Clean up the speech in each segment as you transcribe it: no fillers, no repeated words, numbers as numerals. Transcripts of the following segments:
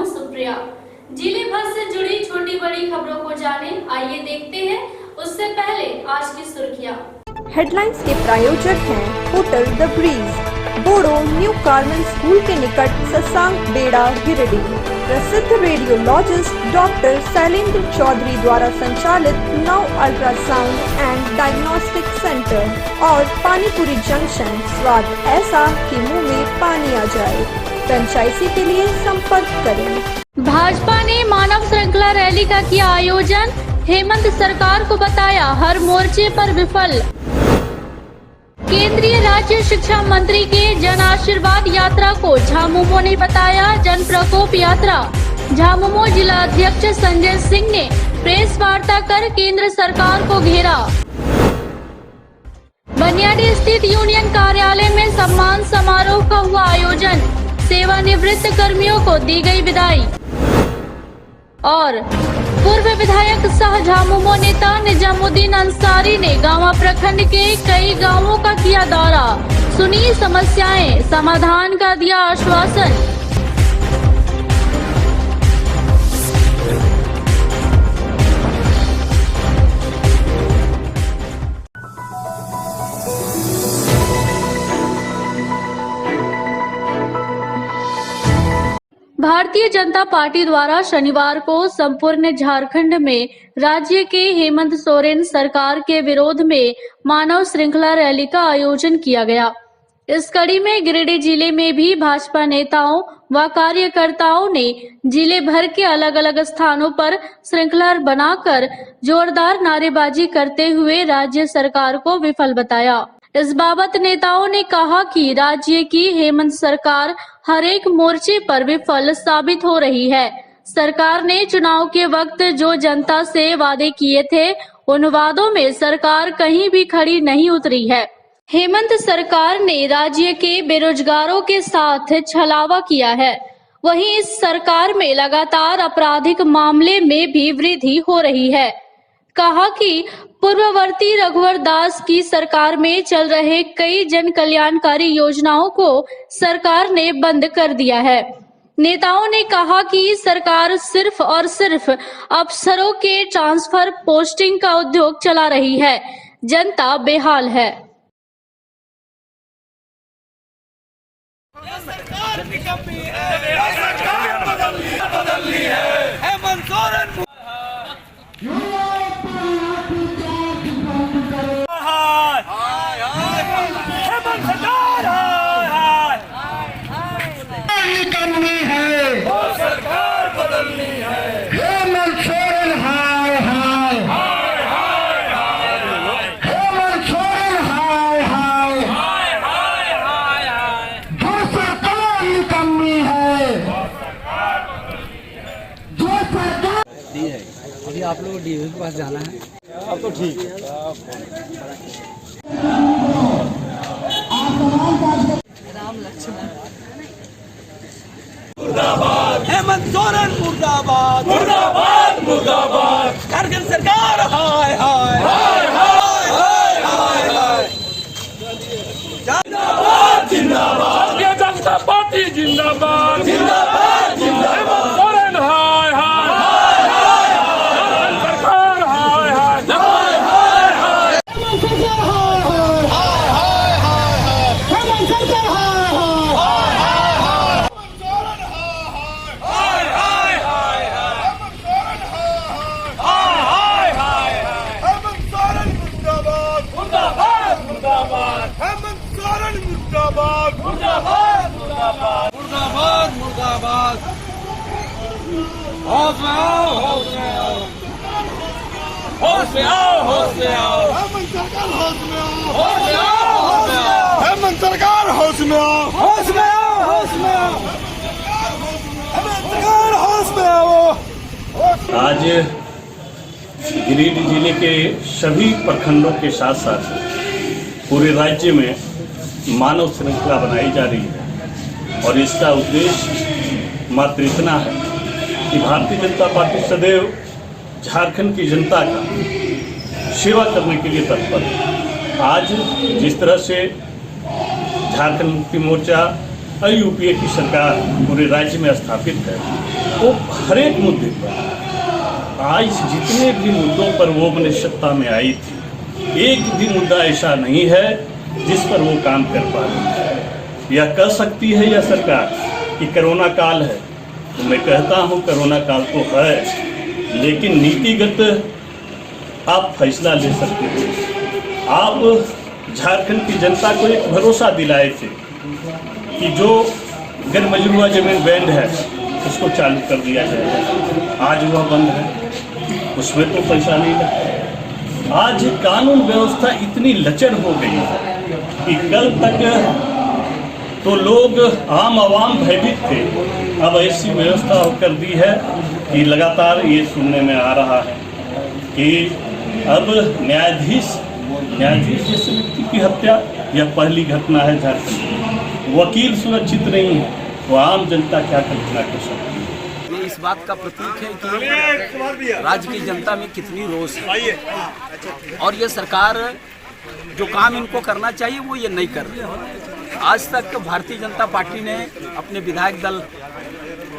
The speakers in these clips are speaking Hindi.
सुप्रिया। जिले भर से जुड़ी छोटी बड़ी खबरों को जाने, आइए देखते हैं। उससे पहले आज की सुर्खियां। हेडलाइंस के प्रायोजक हैं hotel the breeze, Bodo new Carmel school के निकट ससांग बेड़ा गिरिडीह। प्रसिद्ध रेडियोलॉजिस्ट डॉक्टर शैलेंद्र चौधरी द्वारा संचालित नव अल्ट्रासाउंड एंड डायग्नोस्टिक सेंटर और पानीपुरी जंक्शन, स्वाद ऐसा कि मुंह में पानी आ जाए। फ्रेंचाइजी के लिए संपर्क करें। भाजपा ने मानव श्रृंखला रैली का किया आयोजन, हेमंत सरकार को बताया हर मोर्चे पर विफल। केंद्रीय राज्य शिक्षा मंत्री के जन आशीर्वाद यात्रा को झामुमो ने बताया जन प्रकोप यात्रा। झामुमो जिला अध्यक्ष संजय सिंह ने प्रेस वार्ता कर केंद्र सरकार को घेरा। बनियाडी स्थित यूनियन कार्यालय में सम्मान समारोह का हुआ आयोजन, सेवानिवृत्त कर्मियों को दी गई विदाई। और पूर्व विधायक सह झामुमो नेता निजामुद्दीन अंसारी ने गांवा प्रखंड के कई गांवों का किया दौरा, सुनी समस्याएं, समाधान का दिया आश्वासन। भारतीय जनता पार्टी द्वारा शनिवार को संपूर्ण झारखंड में राज्य के हेमंत सोरेन सरकार के विरोध में मानव श्रृंखला रैली का आयोजन किया गया। इस कड़ी में गिरिडीह जिले में भी भाजपा नेताओं व कार्यकर्ताओं ने जिले भर के अलग अलग स्थानों पर श्रृंखला बनाकर जोरदार नारेबाजी करते हुए राज्य सरकार को विफल बताया। इस बाबत नेताओं ने कहा कि राज्य की हेमंत सरकार हर एक मोर्चे पर विफल साबित हो रही है। सरकार ने चुनाव के वक्त जो जनता से वादे किए थे, उन वादों में सरकार कहीं भी खड़ी नहीं उतरी है। हेमंत सरकार ने राज्य के बेरोजगारों के साथ छलावा किया है। वहीं इस सरकार में लगातार आपराधिक मामले में भी वृद्धि हो रही है। कहा कि पूर्ववर्ती रघुवर दास की सरकार में चल रहे कई जन कल्याणकारी योजनाओं को सरकार ने बंद कर दिया है। नेताओं ने कहा कि सरकार सिर्फ और सिर्फ अफसरों के ट्रांसफर पोस्टिंग का उद्योग चला रही है, जनता बेहाल है। सरकार निकम्मी है, सरकार बदलनी है। हेमंत सोरेन सरकार बदलनी है। हेमंत सोरेन हाय हाय हाय हाय हाय, हेमंत सोरेन हाय हाय हाय हाय हाय हाय। जो सरकार निकम्मी है, जो सरकार दी है। अभी आप लोग डीओ के पास जाना है। अब तो ठीक है। राम लक्ष्मण मुर्दाबाद, हेमंत सोरेन मुर्दाबाद, मुर्दाबाद मुर्दाबाद। कारगिल सरकार हाय हाय हाय हाय हाय हाय हाय। जिंदाबाद जिंदाबाद, भारतीय जनता पार्टी जिंदाबाद जिंदाबाद जिंदाबाद। हेमंत सोरेन हाय हाय हाय हाय हाय, सरकार हाय हाय हाय हाय हाय। हेमंत सरकार हाय हाय हाय हाय, हेमंत सरकार हाय हाय हाय हाय। मुर्दाबाद मुर्दाबाद मुर्दाबाद मुर्दाबाद। होश में आओ, होश में आओ, होश में आओ, होश में आओ। हेमंत सरकार होश में आओ, होश में आओ, होश में आओ। हेमंत सरकार होश में आओ, होश में आओ, होश में आओ। हेमंत सरकार होश में आओ। आज गिरिडीह जिले के सभी प्रखंडों के साथ साथ पूरे राज्य में मानव श्रृंखला बनाई जा रही है और इसका उद्देश्य मात्र इतना है कि भारतीय जनता पार्टी सदैव झारखंड की जनता का सेवा करने के लिए तत्पर है। आज जिस तरह से झारखंड मुक्ति मोर्चा और यूपीए की सरकार पूरे राज्य में स्थापित है, वो हर एक मुद्दे पर आज जितने भी मुद्दों पर वो अपने सत्ता में आई थी, एक भी मुद्दा ऐसा नहीं है जिस पर वो काम कर पा रही है। यह कह सकती है यह सरकार कि कोरोना काल है, तो मैं कहता हूँ कोरोना काल तो है, लेकिन नीतिगत आप फैसला ले सकते हो। आप झारखंड की जनता को एक भरोसा दिलाए थे कि जो गैर मजरूआ जमीन बैंड है उसको चालू कर दिया जाएगा, आज वह बंद है, उसमें तो पैसा नहीं लगता। आज कानून व्यवस्था इतनी लचर हो गई है कि कल तक तो लोग आम आवाम भयभीत थे, अब ऐसी व्यवस्था कर दी है कि लगातार ये सुनने में आ रहा है कि अब न्यायाधीश जैसे व्यक्ति की हत्या यह पहली घटना है झारखंड में। वकील सुरक्षित नहीं है, तो आम जनता क्या कल्पना कर सकती है। ये इस बात का प्रतीक है कि राज्य की जनता में कितनी रोष है और ये सरकार जो काम इनको करना चाहिए वो ये नहीं कर रही। आज तक भारतीय जनता पार्टी ने अपने विधायक दल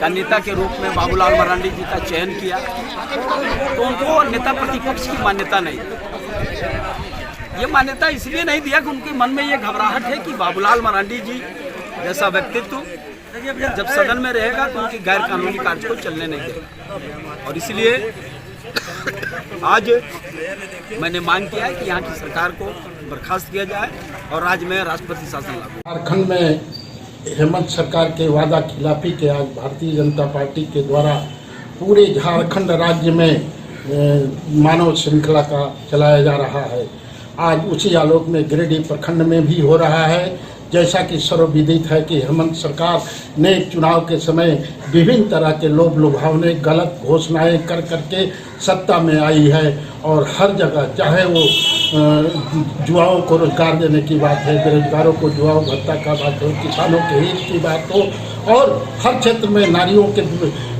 का नेता के रूप में बाबूलाल मरांडी जी का चयन किया, तो उनको नेता प्रतिपक्ष की मान्यता नहीं। ये मान्यता इसलिए नहीं दिया कि उनके मन में ये घबराहट है कि बाबूलाल मरांडी जी जैसा व्यक्तित्व जब सदन में रहेगा तो उनकी गैर कानूनी कार्य को चलने नहीं देगा। और इसलिए आज मैंने मांग किया है कि यहाँ की सरकार को बर्खास्त किया जाए और राज्य में राष्ट्रपति शासन लागू। झारखंड में हेमंत सरकार के वादा खिलाफी के आज भारतीय जनता पार्टी के द्वारा पूरे झारखंड राज्य में मानव श्रृंखला का चलाया जा रहा है। आज उसी आलोक में गिरिडीह प्रखंड में भी हो रहा है। जैसा कि सर्वविदित है कि हेमंत सरकार ने चुनाव के समय विभिन्न तरह के लोभ लुभावने गलत घोषणाएं कर करके सत्ता में आई है और हर जगह, चाहे वो युवाओं को रोजगार देने की बात है, बेरोजगारों को युवा भत्ता का बात हो, किसानों के हित की बात हो और हर क्षेत्र में नारियों के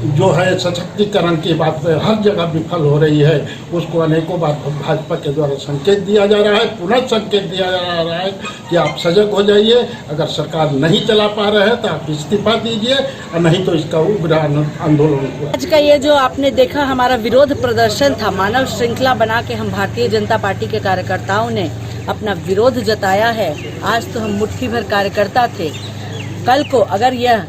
जो है सशक्तिकरण की बात पे हर जगह विफल हो रही है। उसको अनेकों बार भाजपा के द्वारा संकेत दिया जा रहा है, पुनः संकेत दिया जा रहा है कि आप सजग हो जाइए। अगर सरकार नहीं चला पा रहे हैं तो आप इस्तीफा दीजिए और नहीं तो इसका उग्र आंदोलन हुआ। आज का ये जो आपने देखा हमारा विरोध प्रदर्शन था, मानव श्रृंखला बना के हम भारतीय जनता पार्टी के कार्यकर्ताओं ने अपना विरोध जताया है। आज तो हम मुट्ठी भर कार्यकर्ता थे, कल को अगर यह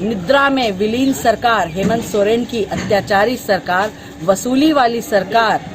निद्रा में विलीन सरकार, हेमंत सोरेन की अत्याचारी सरकार, वसूली वाली सरकार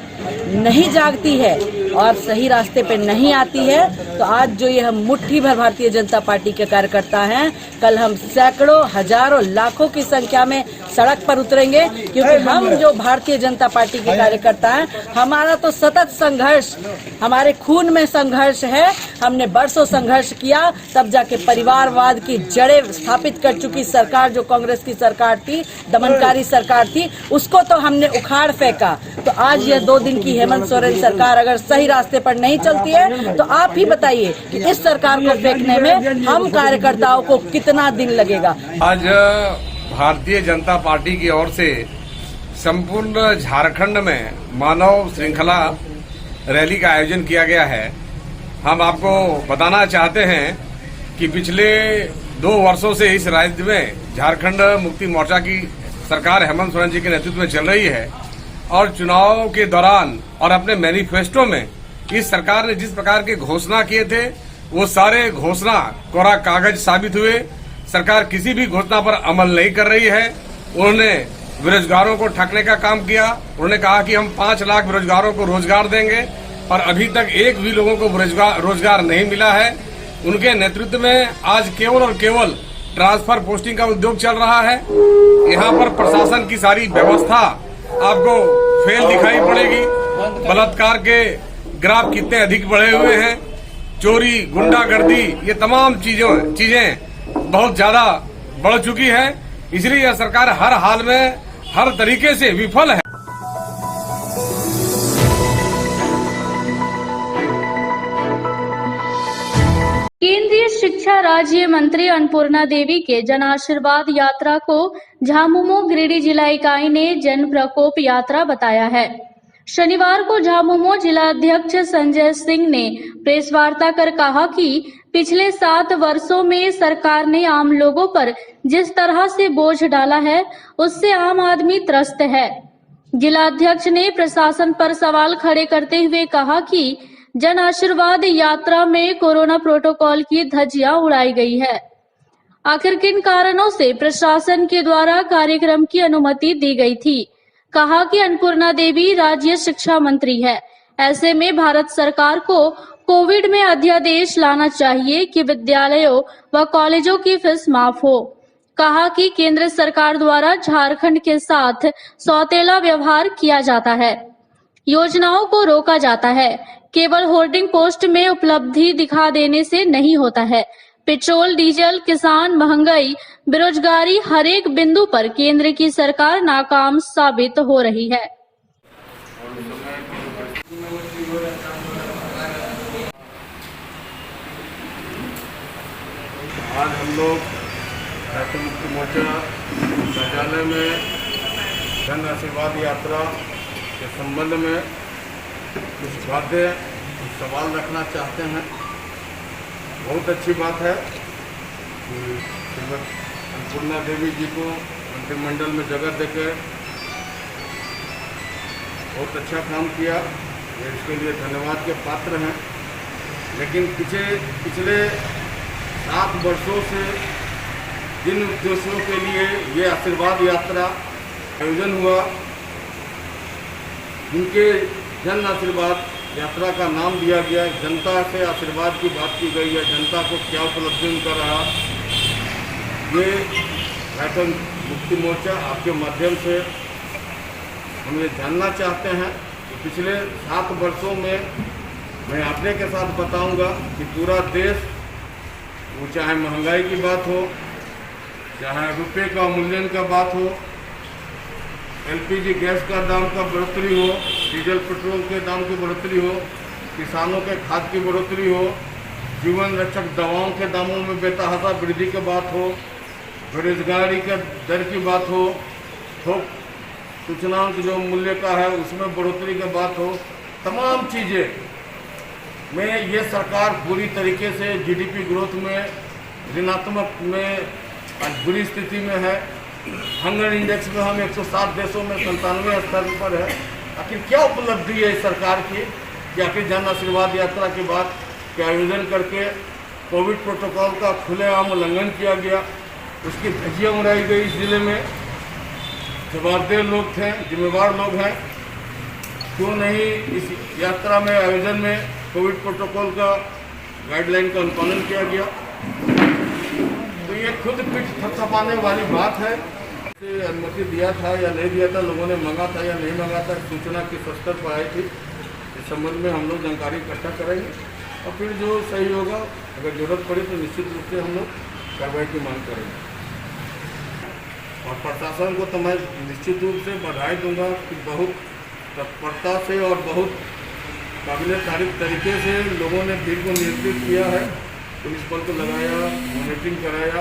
नहीं जागती है और सही रास्ते पे नहीं आती है, तो आज जो ये हम मुट्ठी भर भारतीय जनता पार्टी के कार्यकर्ता हैं, कल हम सैकड़ों, हजारों, लाखों की संख्या में सड़क पर उतरेंगे, क्योंकि हम जो भारतीय जनता पार्टी के कार्यकर्ता हैं, हमारा तो सतत संघर्ष, हमारे खून में संघर्ष है। हमने बरसों संघर्ष किया, तब जाके परिवारवाद की जड़ें स्थापित कर चुकी सरकार जो कांग्रेस की सरकार थी, दमनकारी सरकार थी, उसको तो हमने उखाड़ फेंका। तो आज यह 2 दिन की हेमंत सोरेन सरकार अगर सही रास्ते पर नहीं चलती है तो आप ही बताइए कि इस सरकार को फेंकने में हम कार्यकर्ताओं को कितना दिन लगेगा। आज भारतीय जनता पार्टी की ओर से संपूर्ण झारखंड में मानव श्रृंखला रैली का आयोजन किया गया है। हम आपको बताना चाहते हैं कि पिछले 2 वर्षों से इस राज्य में झारखंड मुक्ति मोर्चा की सरकार हेमंत सोरेन जी के नेतृत्व में चल रही है और चुनाव के दौरान और अपने मैनिफेस्टो में इस सरकार ने जिस प्रकार के घोषणा किए थे वो सारे घोषणा कोरा कागज साबित हुए। सरकार किसी भी घोषणा पर अमल नहीं कर रही है। उन्होंने बेरोजगारों को ठगने का काम किया। उन्होंने कहा कि हम 5 लाख बेरोजगारों को रोजगार देंगे और अभी तक एक भी लोगों को रोजगार नहीं मिला है। उनके नेतृत्व में आज केवल और केवल ट्रांसफर पोस्टिंग का उद्योग चल रहा है। यहाँ पर प्रशासन की सारी व्यवस्था आपको फेल दिखाई पड़ेगी। बलात्कार के ग्राफ कितने अधिक बढ़े हुए हैं, चोरी, गुंडागर्दी, ये तमाम चीजें बहुत ज्यादा बढ़ चुकी है। इसलिए यह सरकार हर हाल में हर तरीके से विफल है। केंद्रीय शिक्षा राज्य मंत्री अन्नपूर्णा देवी के जन आशीर्वाद यात्रा को झामुमो गिरिडीह जिला इकाई ने जन प्रकोप यात्रा बताया है। शनिवार को झामुमो जिला अध्यक्ष संजय सिंह ने प्रेस वार्ता कर कहा कि पिछले 7 वर्षों में सरकार ने आम लोगों पर जिस तरह से बोझ डाला है उससे आम आदमी त्रस्त है। जिलाध्यक्ष ने प्रशासन पर सवाल खड़े करते हुए कहा कि जन आशीर्वाद यात्रा में कोरोना प्रोटोकॉल की धज्जियां उड़ाई गई है। आखिर किन कारणों से प्रशासन के द्वारा कार्यक्रम की अनुमति दी गई थी? कहा कि अन्नपूर्णा देवी राज्य शिक्षा मंत्री है, ऐसे में भारत सरकार को कोविड में अध्यादेश लाना चाहिए कि विद्यालयों व कॉलेजों की फीस माफ हो। कहा कि केंद्र सरकार द्वारा झारखंड के साथ सौतेला व्यवहार किया जाता है, योजनाओं को रोका जाता है, केवल होर्डिंग पोस्ट में उपलब्धि दिखा देने से नहीं होता है। पेट्रोल, डीजल, किसान, महंगाई, बेरोजगारी, हर एक बिंदु पर केंद्र की सरकार नाकाम साबित हो रही है। आज हम लोग झारखंड मुक्ति मोर्चा कार्यालय में जन आशीर्वाद यात्रा के संबंध में कुछ बातें, कुछ सवाल रखना चाहते हैं। बहुत अच्छी बात है कि श्रीमती अन्नपूर्णा देवी जी को मंत्रिमंडल में जगह देकर बहुत अच्छा काम किया, इसके लिए धन्यवाद के पात्र हैं। लेकिन पिछले 7 वर्षों से जिन उद्देश्यों के लिए ये आशीर्वाद यात्रा आयोजन हुआ, उनके जन आशीर्वाद यात्रा का नाम दिया गया, जनता से आशीर्वाद की बात की गई है, जनता को क्या उपलब्धि उनका रहा, ये झारखंड मुक्ति मोर्चा आपके माध्यम से हम ये जानना चाहते हैं कि पिछले 7 वर्षों में मैं अपने के साथ बताऊंगा कि पूरा देश, वो चाहे महंगाई की बात हो, चाहे रुपये का मूल्यांकन का बात हो, एलपीजी गैस का दाम का बढ़ोतरी हो, डीजल पेट्रोल के दाम की बढ़ोतरी हो, किसानों के खाद की बढ़ोतरी हो, जीवन रक्षक दवाओं के दामों में बेतहाशा वृद्धि की बात हो, बेरोजगारी के दर की बात हो, थोक सूचनाओं की जो मूल्य का है उसमें बढ़ोतरी की बात हो, तमाम चीज़ें में ये सरकार पूरी तरीके से जीडीपी ग्रोथ में ऋणात्मक में बुरी स्थिति में है। हंगर इंडेक्स में हम 107 देशों में 97 स्तर पर है। आखिर क्या उपलब्धि है इस सरकार की कि आखिर जन आशीर्वाद यात्रा के बाद के आयोजन करके कोविड प्रोटोकॉल का खुलेआम उल्लंघन किया गया, उसकी धज्जियां उड़ाई गई। इस जिले में जवाबदेह लोग थे, जिम्मेवार लोग हैं, क्यों नहीं इस यात्रा में आयोजन में कोविड प्रोटोकॉल का गाइडलाइन का अनुपालन किया गया? तो ये खुद पीठ थपथपाने वाली बात है। अनुमति दिया था या नहीं दिया था, लोगों ने मांगा था या नहीं मांगा था, सूचना किस स्तर पर आई थी, इस संबंध में हम लोग जानकारी इकट्ठा करेंगे और फिर जो सही होगा, अगर जरूरत पड़ी तो निश्चित रूप से हम लोग कार्रवाई की मांग करेंगे। और प्रशासन को तो मैं निश्चित रूप से बधाई दूंगा कि बहुत तत्परता से और बहुत काबिल तारीफ तरीके से लोगों ने भीड़ को नियंत्रित किया है, पुलिस बल को लगाया, मॉनिटरिंग कराया।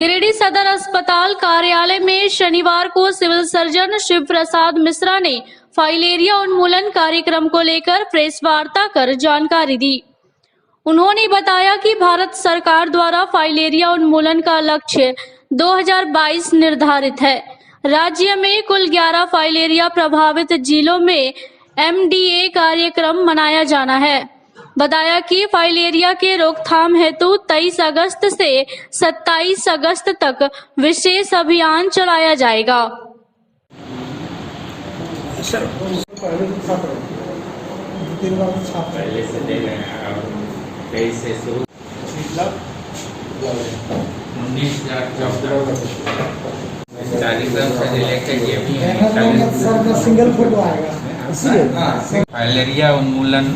गिरिडीह सदर अस्पताल कार्यालय में शनिवार को सिविल सर्जन शिव प्रसाद मिश्रा ने फाइलेरिया उन्मूलन कार्यक्रम को लेकर प्रेस वार्ता कर जानकारी दी। उन्होंने बताया कि भारत सरकार द्वारा फाइलेरिया उन्मूलन का लक्ष्य 2022 निर्धारित है। राज्य में कुल 11 फाइलेरिया प्रभावित जिलों में MDA कार्यक्रम मनाया जाना है। बताया कि फाइलेरिया के रोकथाम हेतु 23 अगस्त से 27 अगस्त तक विशेष अभियान चलाया जाएगा। पहले से दे रहे हैं और 23 से शुरू 19/14 कार्यक्रम से लेकर ये सिंगल फोटो आएगा। फाइलेरिया उन्मूलन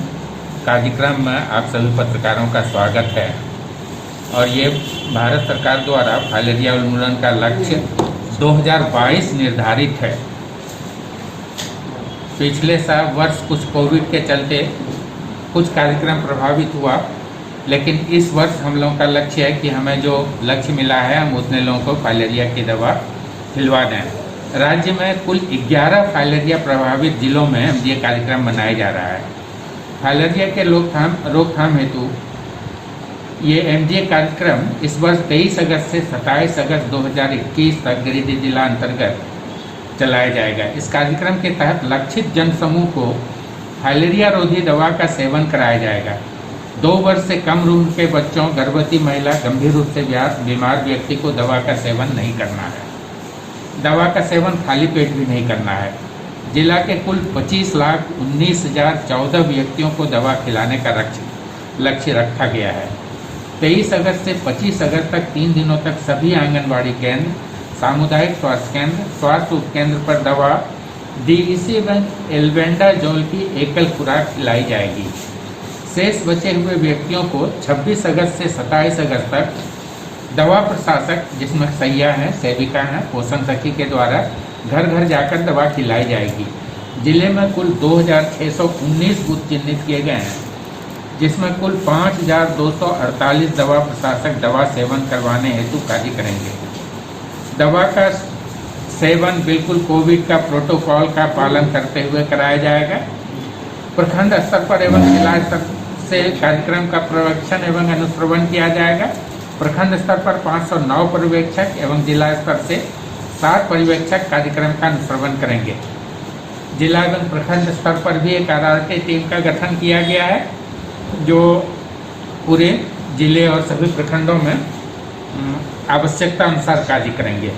कार्यक्रम में आप सभी पत्रकारों का स्वागत है। और ये भारत सरकार द्वारा फाइलेरिया उन्मूलन का लक्ष्य 2022 निर्धारित है। पिछले वर्ष कुछ कोविड के चलते कुछ कार्यक्रम प्रभावित हुआ, लेकिन इस वर्ष हम लोगों का लक्ष्य है कि हमें जो लक्ष्य मिला है हम उतने लोगों को फाइलेरिया की दवा दिलवा दें। राज्य में कुल 11 फाइलेरिया प्रभावित जिलों में ये कार्यक्रम मनाया जा रहा है। फाइलेरिया के रोकथाम हेतु ये एमडीए कार्यक्रम इस वर्ष 23 अगस्त से 27 अगस्त 2021 तक गिरिडीह जिला अंतर्गत चलाया जाएगा। इस कार्यक्रम के तहत लक्षित जनसमूह को फाइलेरिया रोधी दवा का सेवन कराया जाएगा। 2 वर्ष से कम उम्र के बच्चों, गर्भवती महिला, गंभीर रूप से बीमार व्यक्ति को दवा का सेवन नहीं करना है। दवा का सेवन खाली पेट भी नहीं करना है। जिला के कुल 25,19,014 व्यक्तियों को दवा खिलाने का लक्ष्य रखा गया है। 23 अगस्त से 25 अगस्त तक 3 दिनों तक सभी आंगनबाड़ी केंद्र, सामुदायिक स्वास्थ्य केंद्र, स्वास्थ्य उपकेंद्र पर दवा डीईसी एवं एल्बेंडाजोल की एकल खुराक खिलाई जाएगी। शेष बचे हुए व्यक्तियों को 26 अगस्त से 27 अगस्त तक दवा प्रशासक, जिसमें सैया हैं, सेविका हैं, पोषण सखी के द्वारा घर घर जाकर दवा खिलाई जाएगी। जिले में कुल 2,619 बूथ चिन्हित किए गए हैं, जिसमें कुल 5,248 दवा प्रशासक दवा सेवन करवाने हेतु कार्य करेंगे। दवा का सेवन बिल्कुल कोविड का प्रोटोकॉल का पालन करते हुए कराया जाएगा। प्रखंड स्तर पर एवं जिला स्तर से कार्यक्रम का पर्यवेक्षण एवं अनुश्रवण किया जाएगा। प्रखंड स्तर पर 509 पर्यवेक्षक एवं जिला स्तर से 7 पर्यवेक्षक कार्यक्रम का अनुश्रवण करेंगे। जिला एवं प्रखंड स्तर पर भी एक आरआरटी टीम का गठन किया गया है, जो पूरे जिले और सभी प्रखंडों में आवश्यकता अनुसार कार्य करेंगे।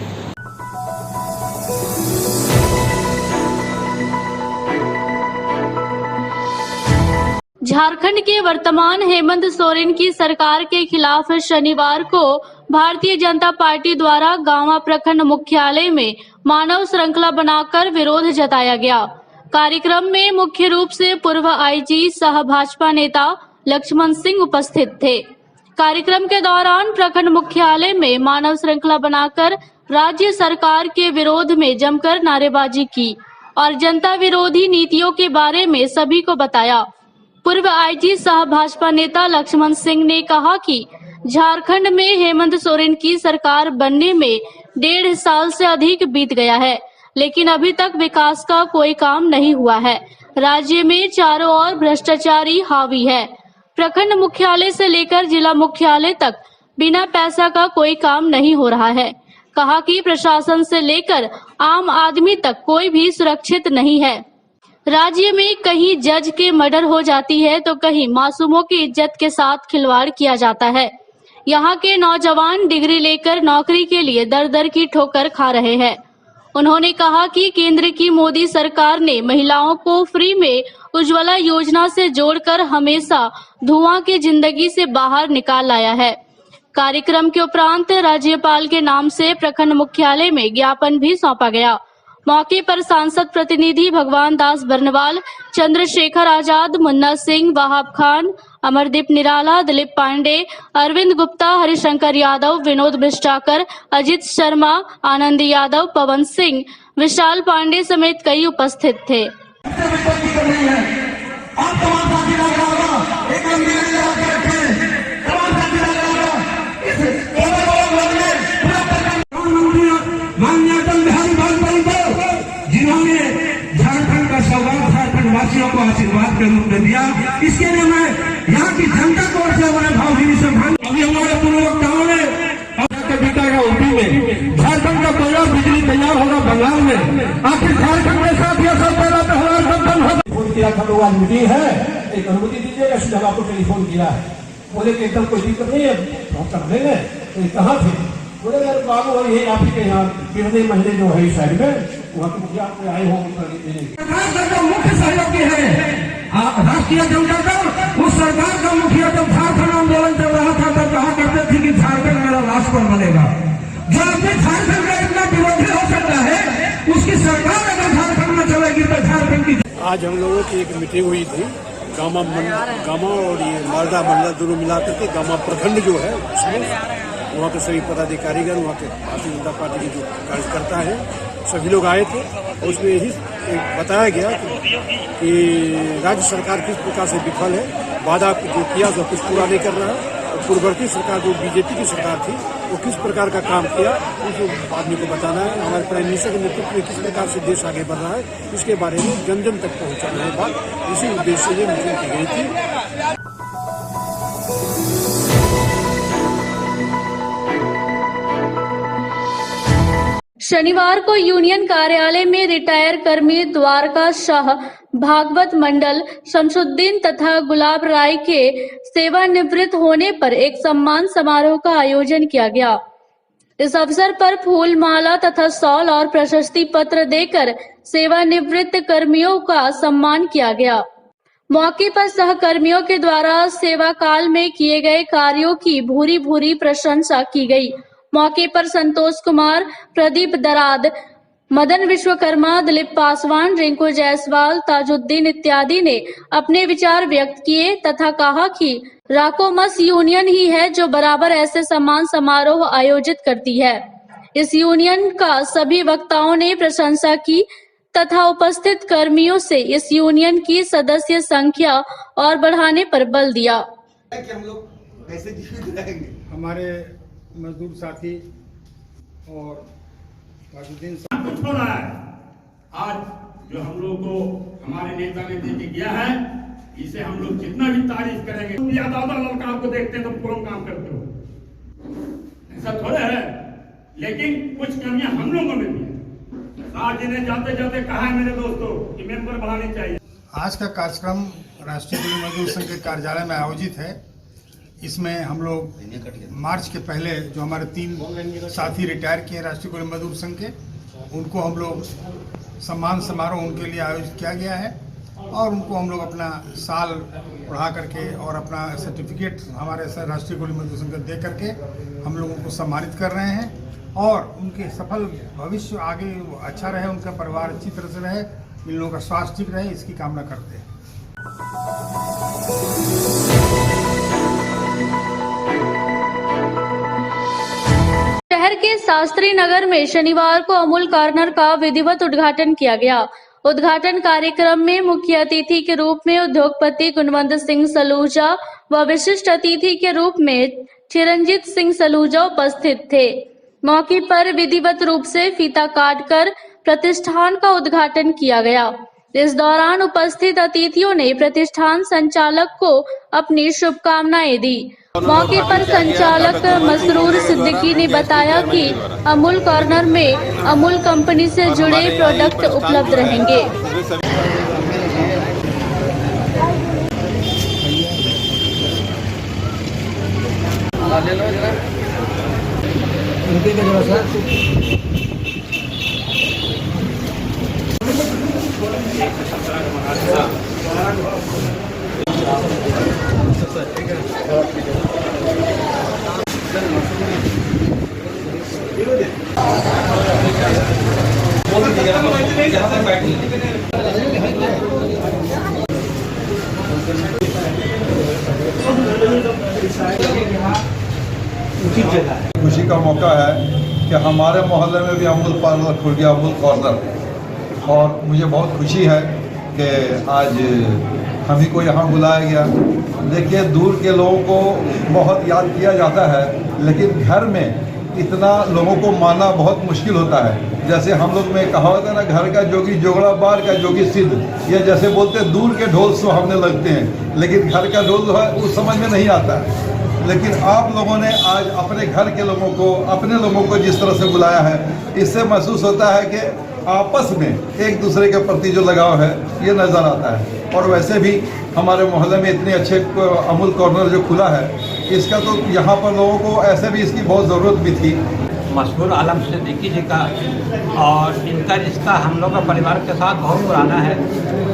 झारखंड के वर्तमान हेमंत सोरेन की सरकार के खिलाफ शनिवार को भारतीय जनता पार्टी द्वारा गांवा प्रखंड मुख्यालय में मानव श्रृंखला बनाकर विरोध जताया गया। कार्यक्रम में मुख्य रूप से पूर्व आईजी सह भाजपा नेता लक्ष्मण सिंह उपस्थित थे। कार्यक्रम के दौरान प्रखंड मुख्यालय में मानव श्रृंखला बनाकर राज्य सरकार के विरोध में जमकर नारेबाजी की और जनता विरोधी नीतियों के बारे में सभी को बताया। पूर्व आईजी सह भाजपा नेता लक्ष्मण सिंह ने कहा कि झारखंड में हेमंत सोरेन की सरकार बनने में 1.5 साल से अधिक बीत गया है, लेकिन अभी तक विकास का कोई काम नहीं हुआ है। राज्य में चारों ओर भ्रष्टाचारी हावी है। प्रखंड मुख्यालय से लेकर जिला मुख्यालय तक बिना पैसा का कोई काम नहीं हो रहा है। कहा कि प्रशासन से लेकर आम आदमी तक कोई भी सुरक्षित नहीं है। राज्य में कहीं जज के मर्डर हो जाती है तो कहीं मासूमों की इज्जत के साथ खिलवाड़ किया जाता है। यहाँ के नौजवान डिग्री लेकर नौकरी के लिए दर दर की ठोकर खा रहे हैं। उन्होंने कहा कि केंद्र की मोदी सरकार ने महिलाओं को फ्री में उज्ज्वला योजना से जोड़कर हमेशा धुआं की जिंदगी से बाहर निकाल लाया है। कार्यक्रम के उपरांत राज्यपाल के नाम से प्रखंड मुख्यालय में ज्ञापन भी सौंपा गया। मौके पर सांसद प्रतिनिधि भगवान दास बर्नवाल, चंद्रशेखर आजाद, मुन्ना सिंह, वहाब खान, अमरदीप निराला, दिलीप पांडे, अरविंद गुप्ता, हरिशंकर यादव, विनोद बिष्टाकर, अजित शर्मा, आनंद यादव, पवन सिंह, विशाल पांडे समेत कई उपस्थित थे। जिन्होंने झारखंड का सौगात झारखंड वासियों को आशीर्वाद के रूप में दिया, इसके लिए मैं यहाँ की जनता को ओर से हमारे भावभीनी श्रद्धांजलि। अभी हमारे पूर्व वक्ताओं ने बिकाएगा यूपी में, झारखंड का कोयला बिजली तैयार होगा बंगाल में, आखिर झारखंड में साथ या सब पैदा त्योहार कब बंद होगा। फोन किया था, लोग आज मीटिंग है, एक अनुमति दीजिएगा। सीधा आपको टेलीफोन किया है, बोले कि एकदम कोई दिक्कत नहीं है, हम कर लेंगे। तो कहाँ थे? बोले यार बाबू भाई यही आप ही के यहाँ पिछले महीने जो है इस साइड में वहाँ के मुखिया आए होंगे। सरकार का मुख्य सहयोगी है राष्ट्रीय जनता दल। उस सरकार का मुखिया जब झारखंड आंदोलन चल रहा था तब कहा करते थे कि झारखंड मेरा राष्ट्र बनेगा। जो अपने झारखंड का इतना विरोधी हो सकता है, उसकी सरकार अगर झारखंड में चलेगी तो झारखंड की। आज हम लोगों की एक मीटिंग हुई थी गामा और ये मालदा मंडल दोनों मिलाकर के गामा प्रखंड जो है उसमें वहाँ के सभी पदाधिकारीगण, वहाँ के भारतीय जनता पार्टी के जो कार्यकर्ता हैं, सभी लोग आए थे। और उसमें यही बताया गया कि राज्य सरकार किस प्रकार से विफल है, वादा जो किया जो कुछ पूरा नहीं कर रहा है। पूर्ववर्ती सरकार जो बीजेपी की सरकार थी वो किस प्रकार का काम किया उस आदमी को बताना है। हमारे प्राइम मिनिस्टर के नेतृत्व में किस प्रकार से देश आगे बढ़ रहा है इसके बारे में जन जन तक पहुंचाना है बात। इसी उद्देश्य से ये मीटिंग की गई थी। शनिवार को यूनियन कार्यालय में रिटायर कर्मी द्वारका शाह, भागवत मंडल, शमसुद्दीन तथा गुलाब राय के सेवानिवृत्त होने पर एक सम्मान समारोह का आयोजन किया गया। इस अवसर पर फूल माला तथा शॉल और प्रशस्ति पत्र देकर सेवानिवृत्त कर्मियों का सम्मान किया गया। मौके पर सहकर्मियों के द्वारा सेवा काल में किए गए कार्यों की भूरी भूरी प्रशंसा की गई। मौके पर संतोष कुमार, प्रदीप दराद, मदन विश्वकर्मा, दिलीप पासवान, रिंकू जायसवाल, ताजुद्दीन इत्यादि ने अपने विचार व्यक्त किए तथा कहा कि राकोमस यूनियन ही है जो बराबर ऐसे सम्मान समारोह आयोजित करती है। इस यूनियन का सभी वक्ताओं ने प्रशंसा की तथा उपस्थित कर्मियों से इस यूनियन की सदस्य संख्या और बढ़ाने पर बल दिया। हम लोग कैसे जीवित रहेंगे? हमारे मजदूर साथी और ताजुद्दीन को छोड़ा है। आज जो हम लोग को हमारे नेता ने दे के गया है, इसे हम लोग जितना भी तारीफ करेंगे। या दादा लड़का आपको देखते हैं तो कौन काम करते हो, ऐसा थोड़ा है। लेकिन कुछ कमियां हम लोगों में भी है। आज इन्हें जाते जाते कहा है मेरे दोस्तों कि मेंबर बढ़ाने चाहिए। आज का कार्यक्रम राष्ट्रीय कुली मजदूर संघ के कार्यालय में आयोजित है। इसमें हम लोग मार्च के पहले जो हमारे 3 साथी रिटायर किए राष्ट्रीय कुली मजदूर संघ के, उनको हम लोग सम्मान समारोह उनके लिए आयोजित किया गया है और उनको हम लोग अपना साल बढ़ा करके और अपना सर्टिफिकेट हमारे राष्ट्रीय कुली मजदूर संघ को दे करके हम लोग उनको सम्मानित कर रहे हैं और उनके सफल भविष्य आगे अच्छा रहे, उनका परिवार अच्छी तरह से रहे, इन लोगों का स्वास्थ्य ठीक रहे, इसकी कामना करते हैं। शहर के शास्त्री नगर में शनिवार को अमूल कॉर्नर का विधिवत उद्घाटन किया गया। उद्घाटन कार्यक्रम में मुख्य अतिथि के रूप में उद्योगपति गुणवंत सिंह सलूजा व विशिष्ट अतिथि के रूप में चिरंजीत सिंह सलूजा उपस्थित थे। मौके पर विधिवत रूप से फीता काटकर प्रतिष्ठान का उद्घाटन किया गया। इस दौरान उपस्थित अतिथियों ने प्रतिष्ठान संचालक को अपनी शुभकामनाएं दी। मौके पर संचालक मसरूर सिद्दीकी ने बताया कि अमूल कॉर्नर में अमूल कंपनी से जुड़े प्रोडक्ट उपलब्ध रहेंगे। खुशी का मौका है कि हमारे मोहल्ले में भी अमूल पार्लर खुल गया, अमूल कॉर्नर, और मुझे बहुत खुशी है कि आज हम ही को यहाँ बुलाया गया। देखिए, दूर के लोगों को बहुत याद किया जाता है, लेकिन घर में इतना लोगों को मानना बहुत मुश्किल होता है। जैसे हम लोग में कहावत है ना, घर का जोगी जोगड़ा, बार का जोगी सिद्ध। ये जैसे बोलते हैं दूर के ढोल सुहावने लगते हैं, लेकिन घर का ढोल जो है वो समझ में नहीं आता है। लेकिन आप लोगों ने आज अपने घर के लोगों को, अपने लोगों को जिस तरह से बुलाया है, इससे महसूस होता है कि आपस में एक दूसरे के प्रति जो लगाव है ये नज़र आता है। और वैसे भी हमारे मोहल्ले में इतने अच्छे अमूल कॉर्नर जो खुला है, इसका तो यहाँ पर लोगों को ऐसे भी इसकी बहुत ज़रूरत भी थी। मशहूर आलम सिद्दीकी जी का और इनका रिश्ता हम लोग का परिवार के साथ बहुत पुराना है।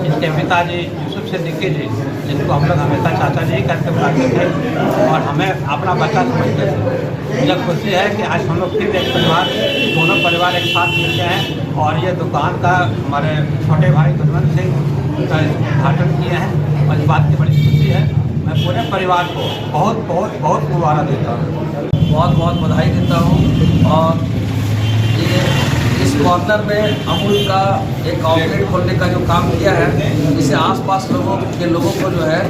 इनके पिताजी यूसुफ सिद्दीकी जी, जिनको हम लोग हमेशा चाचा जी करके बुलाते थे और हमें अपना बच्चा समझते थे। मुझे खुशी है कि आज हम लोग फिर एक परिवार, दोनों परिवार एक साथ मिलते हैं और ये दुकान का हमारे छोटे भाई गुणवंत सिंह का उद्घाटन किए हैं और इस बात की बड़ी खुशी है। मैं पूरे परिवार को बहुत बहुत बहुत मुबारक देता हूँ, बहुत बहुत बधाई देता हूँ। और ये इस कॉर्नर में अमूल का एक आउटलेट खोलने का जो काम किया है, इससे आसपास लोगों को जो है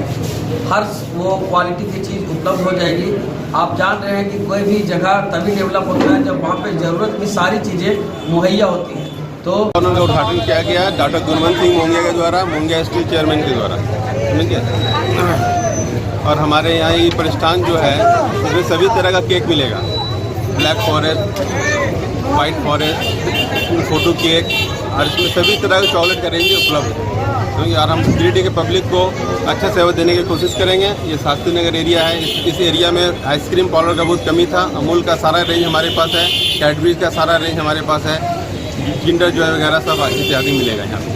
हर वो क्वालिटी की चीज़ उपलब्ध हो जाएगी। आप जान रहे हैं कि कोई भी जगह तभी डेवलप होता है जब वहाँ पे ज़रूरत की सारी चीज़ें मुहैया होती हैं। तो का उद्घाटन किया गया डॉक्टर गुणवंत सिंह मोंगिया के द्वारा, मोंगिया स्टील चेयरमैन के द्वारा, समझिए। और हमारे यहाँ ये प्रतिष्ठान जो है उसमें सभी तरह का केक मिलेगा, black forest, white forest, photo cake, और इसमें सभी तरह के चॉकलेट का रेंज उपलब्ध है। और हम गिरिडीह के पब्लिक को अच्छा सेवा देने की कोशिश करेंगे। ये शास्त्री नगर एरिया है, इस एरिया में आइसक्रीम पार्लर का बहुत कमी था। अमूल का सारा रेंज हमारे पास है, कैडबरीज का सारा रेंज हमारे पास है, किंडर जॉय वगैरह सब इत्यादि मिलेगा यहाँ पे।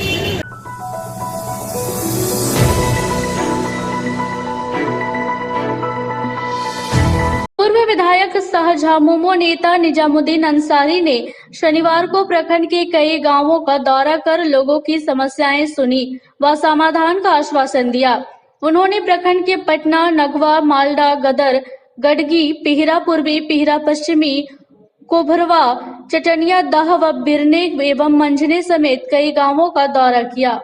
पूर्व विधायक सह झामुमो नेता निजामुद्दीन अंसारी ने शनिवार को प्रखंड के कई गांवों का दौरा कर लोगों की समस्याएं सुनी व समाधान का आश्वासन दिया। उन्होंने प्रखंड के पटना, नगवा, मालडा, गदर, गडगी, पिहरा पूर्वी, पिहरा पश्चिमी, कोभरवा, चटनिया, दह व बिरने एवं मंझने समेत कई गांवों का दौरा किया।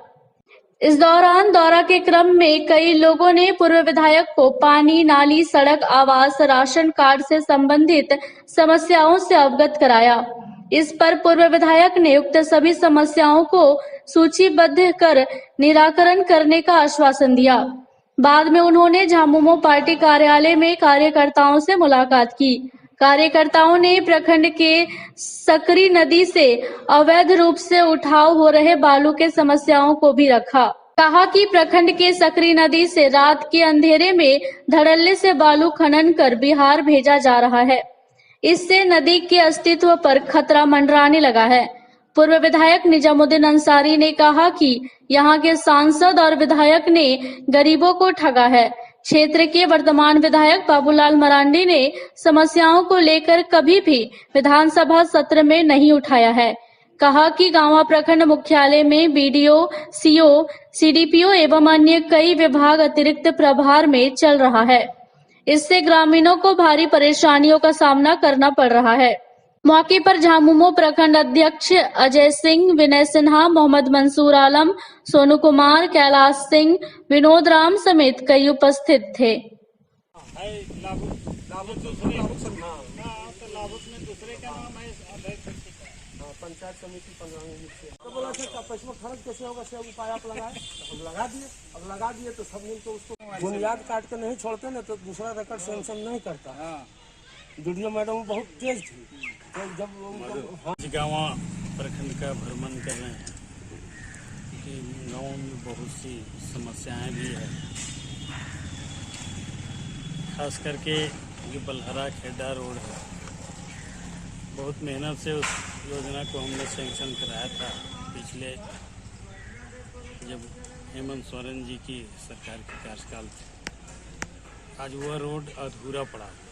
इस दौरान दौरा के क्रम में कई लोगों ने पूर्व विधायक को पानी, नाली, सड़क, आवास, राशन कार्ड से संबंधित समस्याओं से अवगत कराया। इस पर पूर्व विधायक ने उक्त सभी समस्याओं को सूचीबद्ध कर निराकरण करने का आश्वासन दिया। बाद में उन्होंने झामुमो पार्टी कार्यालय में कार्यकर्ताओं से मुलाकात की। कार्यकर्ताओं ने प्रखंड के सकरी नदी से अवैध रूप से उठाव हो रहे बालू के समस्याओं को भी रखा। कहा कि प्रखंड के सकरी नदी से रात के अंधेरे में धड़ल्ले से बालू खनन कर बिहार भेजा जा रहा है। इससे नदी के अस्तित्व पर खतरा मंडराने लगा है। पूर्व विधायक निजामुद्दीन अंसारी ने कहा कि यहाँ के सांसद और विधायक ने गरीबों को ठगा है। क्षेत्र के वर्तमान विधायक बाबूलाल मरांडी ने समस्याओं को लेकर कभी भी विधानसभा सत्र में नहीं उठाया है। कहा कि गांवा प्रखंड मुख्यालय में बीडीओ, सीओ, सीडीपीओ एवं अन्य कई विभाग अतिरिक्त प्रभार में चल रहा है। इससे ग्रामीणों को भारी परेशानियों का सामना करना पड़ रहा है। मौके पर झामुमो प्रखंड अध्यक्ष अजय सिंह, विनय सिन्हा, मोहम्मद मंसूर आलम, सोनू कुमार, कैलाश सिंह, विनोद राम समेत कई उपस्थित थे। पंचायत समिति तो बोला था पैसा खर्च कैसे होगा, से उपाय आप लगाए, हम लगा दिए। अब लगा दिए तो सब मिलकर उसको बुनियाद काट के नहीं छोड़ते ना तो दूसरा रिकॉर्ड सैंक्शन नहीं करता। वीडियो मैडम बहुत तेज थी। तो जब गाँव प्रखंड का भ्रमण कर रहे हैं कि गाँव में बहुत सी समस्याएं भी है, खास करके ये बलहरा खेड़ा रोड है। बहुत मेहनत से उस योजना को हमने सैंक्शन कराया था पिछले जब हेमंत सोरेन जी की सरकार के कार्यकाल थे। आज वह रोड अधूरा पड़ा हुआ है,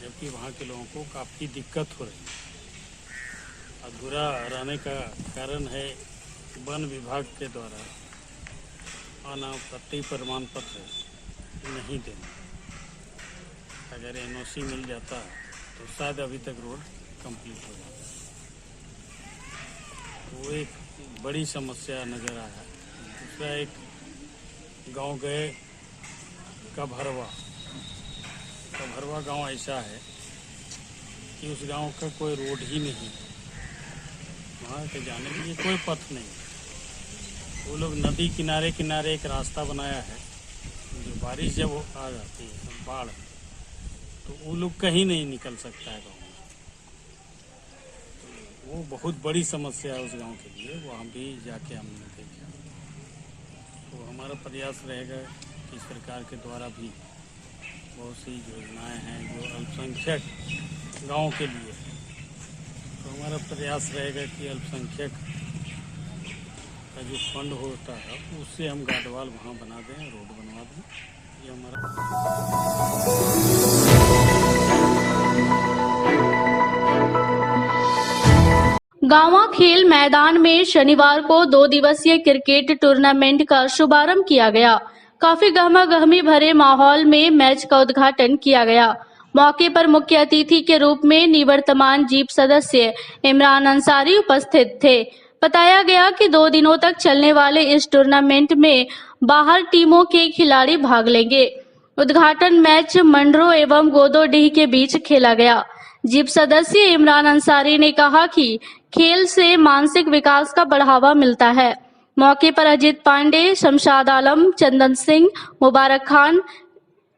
जबकि वहाँ के लोगों को काफ़ी दिक्कत हो रही है। अधूरा रहने का कारण है वन विभाग के द्वारा अनापत्ति प्रमाण पत्र नहीं देना। अगर एनओसी मिल जाता तो शायद अभी तक रोड कंप्लीट हो जाता। वो एक बड़ी समस्या नज़र आया। दूसरा एक गांव गए कभरवा गांव ऐसा है कि उस गांव का कोई रोड ही नहीं, वहाँ के जाने के लिए कोई पथ नहीं। वो लोग नदी किनारे किनारे एक रास्ता बनाया है, जो बारिश जब आ जाती है बाढ़ तो वो लोग कहीं नहीं निकल सकता है गाँव में। तो वो बहुत बड़ी समस्या है उस गांव के लिए। वहाँ भी जाके हमने देखा। तो हमारा प्रयास रहेगा कि सरकार के द्वारा भी बहुत सी योजनाएं हैं जो अल्पसंख्यक गाँव के लिए। तो हमारा प्रयास रहेगा कि अल्पसंख्यक का जो फंड होता है उससे हम गाडवाल वहाँ बना दें, रोड बनवा दें। ये हमारा गांवा खेल मैदान में शनिवार को 2 दिवसीय क्रिकेट टूर्नामेंट का शुभारंभ किया गया। काफी गहमा गहमी भरे माहौल में मैच का उद्घाटन किया गया। मौके पर मुख्य अतिथि के रूप में निवर्तमान जीप सदस्य इमरान अंसारी उपस्थित थे। बताया गया कि 2 दिनों तक चलने वाले इस टूर्नामेंट में बाहर टीमों के खिलाड़ी भाग लेंगे। उद्घाटन मैच मंडरो एवं गोदोडीह के बीच खेला गया। जीप सदस्य इमरान अंसारी ने कहा कि खेल से मानसिक विकास का बढ़ावा मिलता है। मौके पर अजीत पांडे, शमशाद आलम, चंदन सिंह, मुबारक खान,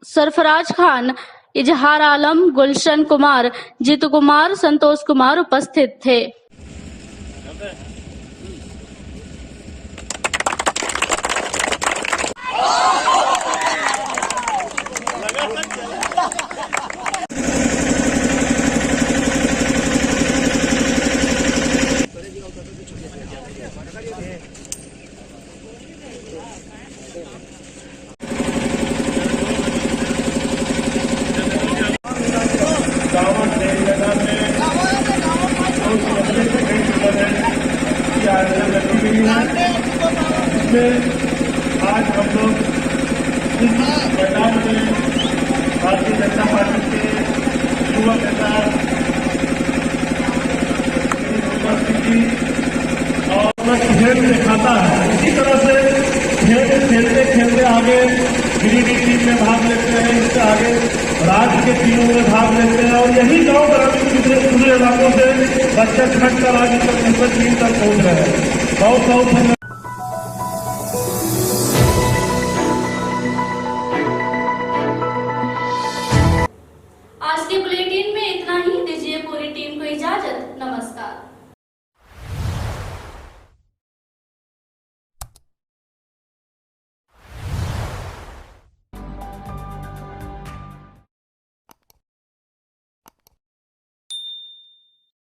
सरफराज खान, इजहार आलम, गुलशन कुमार, जीतू कुमार, संतोष कुमार उपस्थित थे। आज हम लोग इस मैदान में भारतीय जनता पार्टी के युवा नेता और खेल दिखाता है। इसी तरह से खेलते खेलते आगे गिरिडीह टीम में भाग लेते हैं, इससे आगे राज्य के टीमों में भाग लेते हैं और यही गाँव ग्रामीण दूसरे इलाकों से बच्चे छट कर आगे तक टीम तक पहुंच रहे हैं। बहुत बहुत